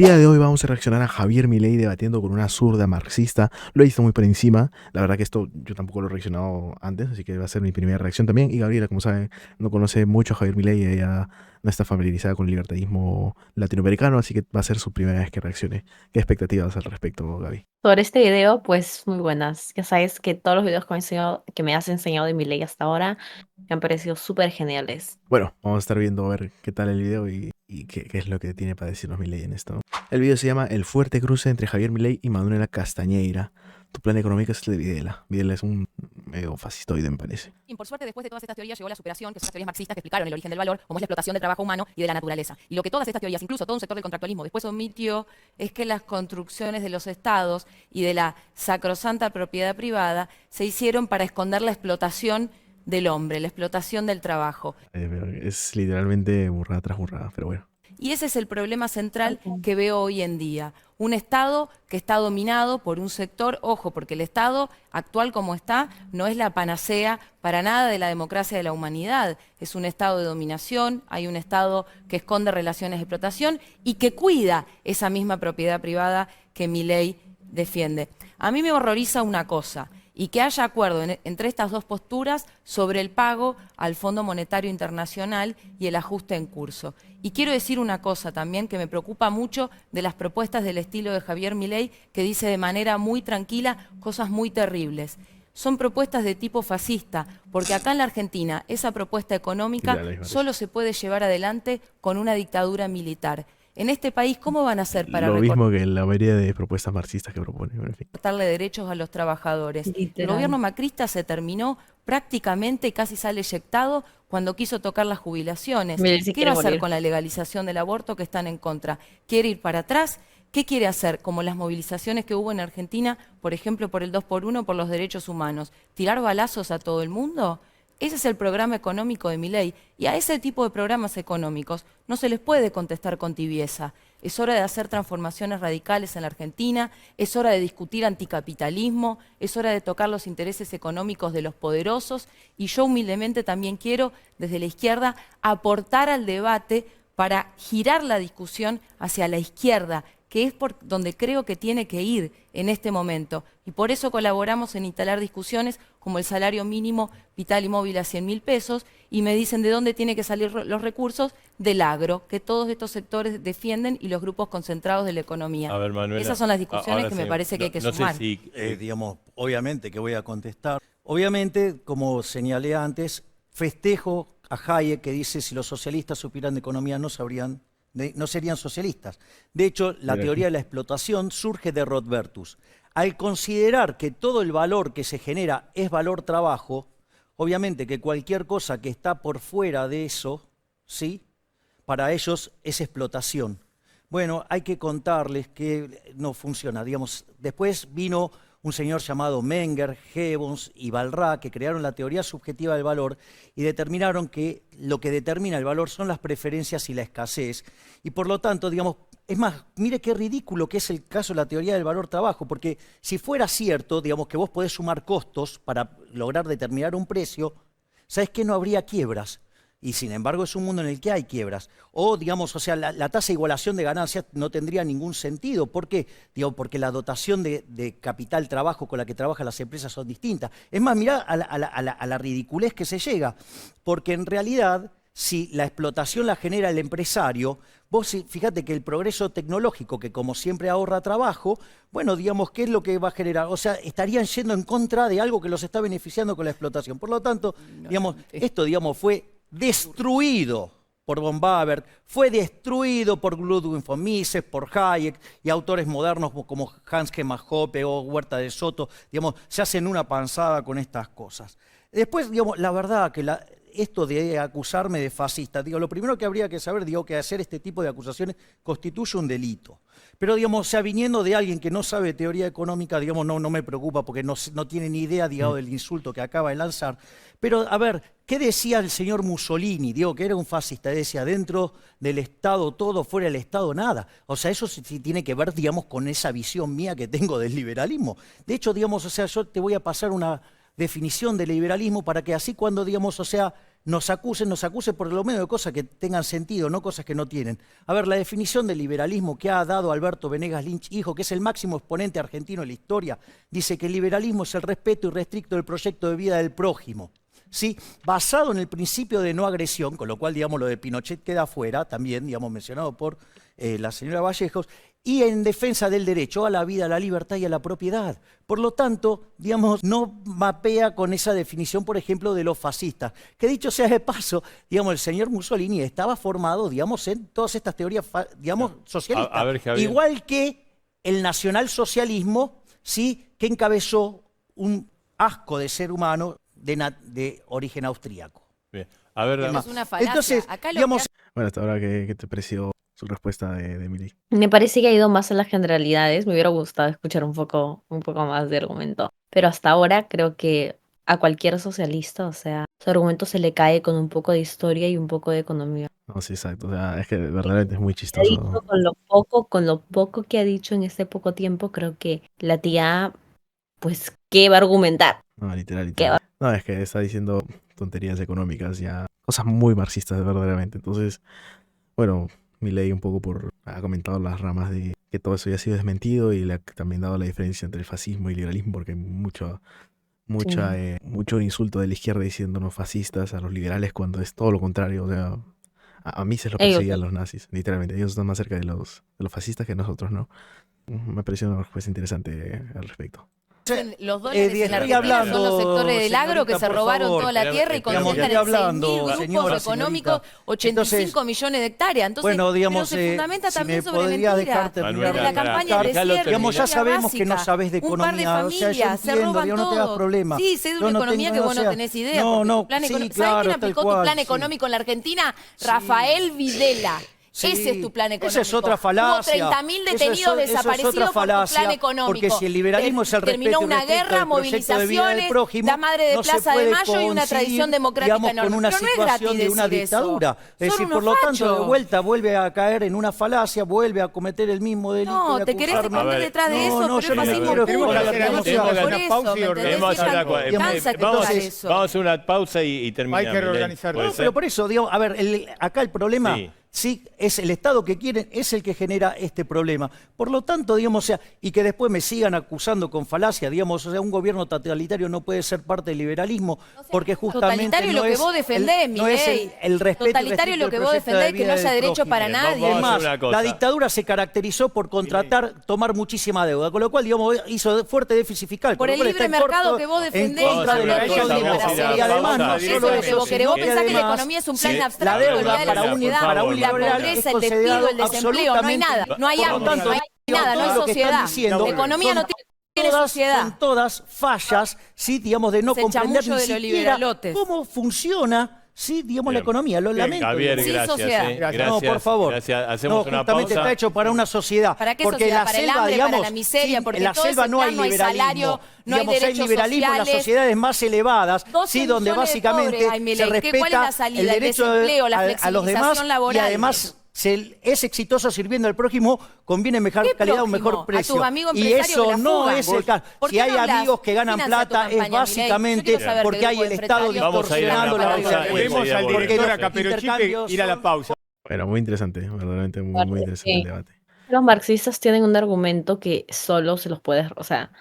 El día de hoy vamos a reaccionar a Javier Milei debatiendo con una zurda marxista. Lo he visto muy por encima. La verdad que esto yo tampoco lo he reaccionado antes, así que va a ser mi primera reacción también. Y Gabriela, como saben, no conoce mucho a Javier Milei, ella no está familiarizada con el libertarismo latinoamericano, así que va a ser su primera vez que reaccione. ¿Qué expectativas al respecto, Gaby? Sobre este video, pues muy buenas. Ya sabes que todos los videos que me has enseñado de mi ley hasta ahora me han parecido súper geniales. Bueno, vamos a estar viendo a ver qué tal el video y qué es lo que tiene para decirnos Milei en esto. El video se llama El fuerte cruce entre Javier Milei y Manuela Castañeira. Tu plan económico es el de Videla. Videla es un medio fascistoide, me parece. Y por suerte, después de todas estas teorías llegó la superación, que son las teorías marxistas que explicaron el origen del valor, como es la explotación del trabajo humano y de la naturaleza. Y lo que todas estas teorías, incluso todo un sector del contractualismo, después omitió, es que las construcciones de los estados y de la sacrosanta propiedad privada se hicieron para esconder la explotación del hombre, la explotación del trabajo. Es literalmente burrada tras burrada, pero bueno. Y ese es el problema central Ok. que veo hoy en día. Un Estado que está dominado por un sector, ojo, porque el Estado actual como está no es la panacea para nada de la democracia de la humanidad. Es un Estado de dominación, hay un Estado que esconde relaciones de explotación y que cuida esa misma propiedad privada que Milei defiende. A mí me horroriza una cosa, y que haya acuerdo entre estas dos posturas sobre el pago al Fondo Monetario Internacional y el ajuste en curso. Y quiero decir una cosa también que me preocupa mucho de las propuestas del estilo de Javier Milei, que dice de manera muy tranquila cosas muy terribles. Son propuestas de tipo fascista, porque acá en la Argentina esa propuesta económica solo se puede llevar adelante con una dictadura militar. En este país, ¿cómo van a hacer para Lo mismo que la mayoría de propuestas marxistas que proponen, en fin. recortarle derechos a los trabajadores? El Literal. gobierno macrista se terminó prácticamente, casi sale eyectado, cuando quiso tocar las jubilaciones. Milei se ¿Qué va quiere a hacer morir. con la legalización del aborto que están en contra? ¿Quiere ir para atrás? ¿Qué quiere hacer? Como las movilizaciones que hubo en Argentina, por ejemplo, por el 2x1, por los derechos humanos. ¿Tirar balazos a todo el mundo? Ese es el programa económico de Milei. Y a ese tipo de programas económicos no se les puede contestar con tibieza. Es hora de hacer transformaciones radicales en la Argentina, es hora de discutir anticapitalismo, es hora de tocar los intereses económicos de los poderosos y yo humildemente también quiero, desde la izquierda, aportar al debate para girar la discusión hacia la izquierda, que es por donde creo que tiene que ir en este momento. Y por eso colaboramos en instalar discusiones como el salario mínimo vital y móvil a 100.000 pesos, y me dicen de dónde tienen que salir los recursos del agro, que todos estos sectores defienden, y los grupos concentrados de la economía. A ver, Manuela, Esas son las discusiones ahora que sí, me parece que hay que no sumar. sé si, Digamos, obviamente que voy a contestar. Obviamente, como señalé antes, festejo a Hayek que dice si los socialistas supieran de economía no serían socialistas. De hecho, la Mira teoría aquí. de la explotación surge de Rothbertus. Al considerar que todo el valor que se genera es valor trabajo, obviamente que cualquier cosa que está por fuera de eso, ¿sí?, para ellos es explotación. Bueno, hay que contarles que no funciona. Digamos, después vino un señor llamado Menger, Gibbons y Balrà, que crearon la teoría subjetiva del valor y determinaron que lo que determina el valor son las preferencias y la escasez. Y por lo tanto, digamos, es más, mire qué ridículo que es el caso de la teoría del valor trabajo, porque si fuera cierto, digamos, que vos podés sumar costos para lograr determinar un precio, ¿sabés qué? No habría quiebras. Y sin embargo es un mundo en el que hay quiebras. O, digamos, o sea, la tasa de igualación de ganancias no tendría ningún sentido. ¿Por qué? Digo, porque la dotación de capital trabajo con la que trabajan las empresas son distintas. Es más, mirá a la ridiculez que se llega. Porque en realidad, si la explotación la genera el empresario, vos fíjate que el progreso tecnológico, que como siempre ahorra trabajo, bueno, digamos, ¿qué es lo que va a generar? O sea, estarían yendo en contra de algo que los está beneficiando con la explotación. Por lo tanto, digamos, esto, digamos, fue destruido por von Baber, fue destruido por Ludwig von Mises, por Hayek y autores modernos como Hans Hermann Hoppe o Huerta de Soto, digamos, se hacen una panzada con estas cosas. Después, digamos, la verdad que esto de acusarme de fascista, digo, lo primero que habría que saber, digo, que hacer este tipo de acusaciones constituye un delito. Pero, digamos, o sea, viniendo de alguien que no sabe teoría económica, digamos, no me preocupa porque no tiene ni idea, digamos, del insulto que acaba de lanzar. Pero, a ver, ¿qué decía el señor Mussolini? Digo, que era un fascista, decía, dentro del Estado todo, fuera del Estado nada. O sea, eso sí tiene que ver, digamos, con esa visión mía que tengo del liberalismo. De hecho, digamos, o sea, yo te voy a pasar una definición de liberalismo para que así cuando, digamos, o sea, nos acuse por lo menos de cosas que tengan sentido, no cosas que no tienen. A ver, la definición del liberalismo que ha dado Alberto Venegas Lynch, hijo, que es el máximo exponente argentino de la historia, dice que el liberalismo es el respeto irrestricto del proyecto de vida del prójimo, ¿sí? Basado en el principio de no agresión, con lo cual, digamos, lo de Pinochet queda fuera, también, digamos, mencionado por la señora Vallejos, y en defensa del derecho a la vida, a la libertad y a la propiedad. Por lo tanto, digamos, no mapea con esa definición, por ejemplo, de los fascistas. Que dicho sea de paso, digamos, el señor Mussolini estaba formado, digamos, en todas estas teorías, digamos, socialistas. A ver, Javier. Igual que el nacionalsocialismo, ¿sí?, que encabezó un asco de ser humano de origen austríaco. Bien. A ver, Bien, Es una falacia. Entonces, Acá lo digamos, Bueno, hasta ahora, ¿qué te pareció su respuesta de Milei? Me parece que ha ido más en las generalidades. Me hubiera gustado escuchar un poco más de argumento. Pero hasta ahora creo que a cualquier socialista, o sea, su argumento se le cae con un poco de historia y un poco de economía. No, sí, exacto. O sea, es que verdaderamente es muy Ha dicho chistoso. con lo poco que ha dicho en este poco tiempo, creo que la tía, pues, ¿qué va a argumentar? No, literal, ¿Qué va? literal. No, es que está diciendo tonterías económicas, ya cosas muy marxistas, verdaderamente. Entonces, bueno, Milei un poco ha comentado las ramas de que todo eso ya ha sido desmentido y le ha también dado la diferencia entre el fascismo y el liberalismo, porque hay mucho insulto de la izquierda diciéndonos fascistas a los liberales cuando es todo lo contrario. O sea, a mí se los Ellos, perseguían los nazis, literalmente. Ellos están más cerca de los fascistas que nosotros, ¿no? Me pareció una respuesta interesante al respecto. Los dólares en estoy Argentina son los hablando, sectores del agro que señorita, se por robaron favor. toda la tierra y Digamos, concentran estoy en 6.000 hablando, grupos señora, económicos, señorita. 85 Entonces, millones de hectáreas. Entonces, bueno, digamos, pero se fundamenta si también me sobre podría mentiras. dejar terminar Desde la campaña del Déjalo desierto, digamos, ya historia sabemos que no básica. sabes de Un par de economía, o sea, yo familias, se entiendo, roban digo, no te hagas todo. problema. Sí, sé de Yo una no economía tengo, que o vos no sea, tenés idea. no, porque no, tu plan sí, ¿Sabés claro, quién tal aplicó tu cual, plan sí. económico en la Argentina? Sí. Rafael Videla. Sí, Ese es tu plan económico. esa es otra falacia. Hubo 30.000 Eso es detenidos otra desaparecidos por tu falacia, plan económico. porque si el liberalismo es el Terminó respeto una irrestricto guerra, del proyecto de vida del movilizaciones, prójimo, la madre de no se Plaza de puede Mayo y una tradición coincidir, democrática digamos, enorme. con una Pero no es gratis situación de una decir eso. dictadura. Es Son decir, por unos lo tanto, de fachos. vuelta vuelve a caer en una falacia, vuelve a cometer el mismo delito. No, de te querés acusarme. esconder A ver, detrás de no, eso, no, pero yo es no me fascismo quiero puro. exponer, tenemos que Por hacer una eso, pausa y ¿me entendés? organizar. Vamos a hacer una Cansa que vamos, tocar eso. vamos a hacer una pausa y terminamos. Hay que reorganizar. ¿Puede No, ser? pero por eso, digo, a ver, acá el problema Sí. sí es el Estado que quieren, es el que genera este problema. Por lo tanto, digamos, o sea, y que después me sigan acusando con falacia, digamos, o sea, un gobierno totalitario no puede ser parte del liberalismo, porque justamente Totalitario no lo que es vos defendés, no es Milei. el respeto Totalitario irrestricto lo que del vos proyecto de defendés, que vida no haya del derecho prójimo. para Vamos nadie. a Es hacer más, una cosa. la dictadura se caracterizó por tomar muchísima deuda, con lo cual, digamos, hizo fuerte déficit fiscal. Por con lo el cual libre está en mercado corto- que vos en defendés, contra de la Vamos a hacer una ley cosa, democrática. vamos a Y hacer además, una no pausa. solo Eso es lo eso, que vos querés. Vos sino pensás que la además, economía es un plan sí, abstracto, la deuda olvidar para la un sociedad, la liberal pobreza, es el despido, considerado el desempleo, no hay nada, no hay Por lo hambre, tanto, no hay nada, no hay todo lo que están sociedad. diciendo La economía no tiene sociedad. Son todas fallas, sí, digamos, de no Es el comprender chamullo ni de los siquiera liberalotes. cómo funciona, sí, digamos, la Bien. economía. Lo Bien, lamento. Javier, Sí, gracias. sociedad. Gracias. No, por favor. Gracias. Hacemos No, una justamente pausa. está hecho para una sociedad. ¿Para qué porque sociedad? la Para el selva, hambre, digamos, para la miseria, sí, porque en la todo selva ese no hay plan no hay liberalismo. salario, no hay Digamos, hay derechos liberalismo en las sociales. sociedades más elevadas, 12 sí, donde millones de básicamente pobres hay, se Milei. ¿Cuál es respeta la salida? el El derecho desempleo, la a los demás flexibilización y laboral. además es exitoso sirviendo al prójimo, conviene mejor ¿Qué calidad o prójimo? mejor A precio. tus amigos Y empresarios que eso la no fugan. es el caso. ¿Por Si qué hay no hablas? amigos que ganan Financia tu plata campaña, es Milei. básicamente Yo quiero saber porque qué hay grupo el de Estado empresarios Vamos a ir a una distorsionando la pausa regla del y juego. Volvemos al Porque director los a Caperucci intercambios ir a la son- pausa. Bueno, muy interesante, verdaderamente muy interesante el debate. Los marxistas tienen un argumento que solo se los puedes, o sea,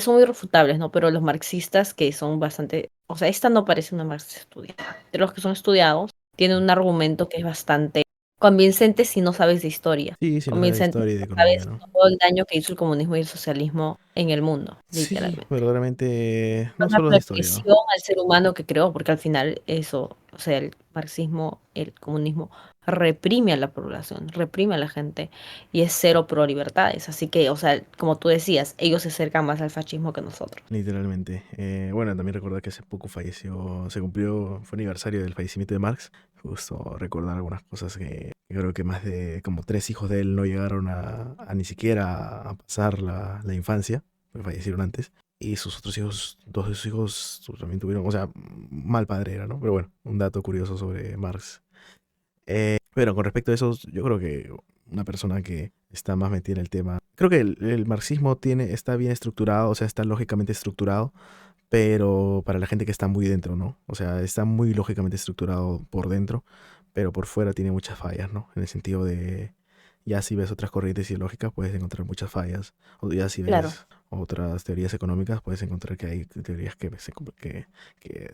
son muy refutables, ¿no? Pero los marxistas que son bastante, o sea, esta no parece una marxista estudiada. De los que son estudiados, tienen un argumento que es bastante convincente si no sabes de historia. Sí, sí, no sabes de Convincente historia y de si no sabes economía, ¿no? todo el daño que hizo el comunismo y el socialismo en el mundo, Sí, literalmente. verdaderamente, no Una solo de historia, ¿no? represión al ser humano que creó, porque al final eso, o sea, el marxismo, el comunismo reprime a la población, reprime a la gente y es cero pro libertades. Así que, o sea, como tú decías, ellos se acercan más al fascismo que nosotros. Literalmente. Bueno, también recordar que hace poco fue aniversario del fallecimiento de Marx. Justo recordar algunas cosas que creo que más de como 3 hijos de él no llegaron a ni siquiera a pasar la infancia, porque fallecieron antes. Y sus otros hijos, 2 de sus hijos también tuvieron, o sea, mal padre era, ¿no? Pero bueno, un dato curioso sobre Marx. Pero con respecto a eso, yo creo que una persona que está más metida en el tema, creo que el marxismo está bien estructurado, o sea, está lógicamente estructurado, pero para la gente que está muy dentro, ¿no? O sea, está muy lógicamente estructurado por dentro, pero por fuera tiene muchas fallas, ¿no? En el sentido de, ya si ves otras corrientes ideológicas puedes encontrar muchas fallas, o ya si Claro. ves otras teorías económicas puedes encontrar que hay teorías que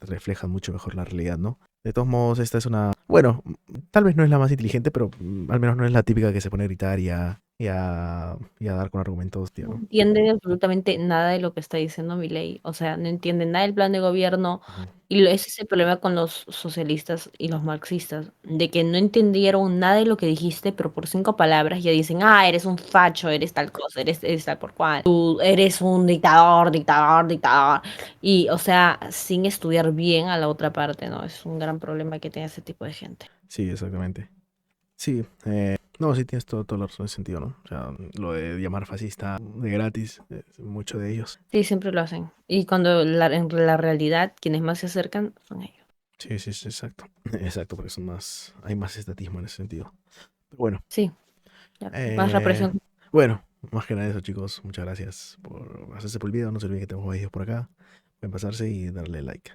reflejan mucho mejor la realidad, ¿no? De todos modos, esta es una, bueno, tal vez no es la más inteligente, pero al menos no es la típica que se pone a gritar y a dar con argumentos, tío, No ¿no? entiende absolutamente nada de lo que está diciendo Milei. O sea, no entiende nada del plan de gobierno. Ujú. Y ese es el problema con los socialistas y los marxistas, de que no entendieron nada de lo que dijiste, pero por 5 palabras ya dicen, ah, eres un facho, eres tal cosa, eres tal por cual, tú eres un dictador, dictador, dictador. Y, o sea, sin estudiar bien a la otra parte, ¿no? Es un gran problema que tiene ese tipo de gente. Sí, exactamente. Sí, no, sí tienes toda la razón en ese sentido, ¿no? O sea, lo de llamar fascista de gratis, mucho de ellos. Sí, siempre lo hacen. Y cuando en la realidad, quienes más se acercan son ellos. Sí, sí, sí, exacto. Exacto, porque son más, hay más estatismo en ese sentido. Pero bueno, Sí, ya, más eh, represión. bueno, más que nada eso, chicos. Muchas gracias por hacerse por el video. No se olviden que tenemos más videos por acá. Pueden pasarse y darle like.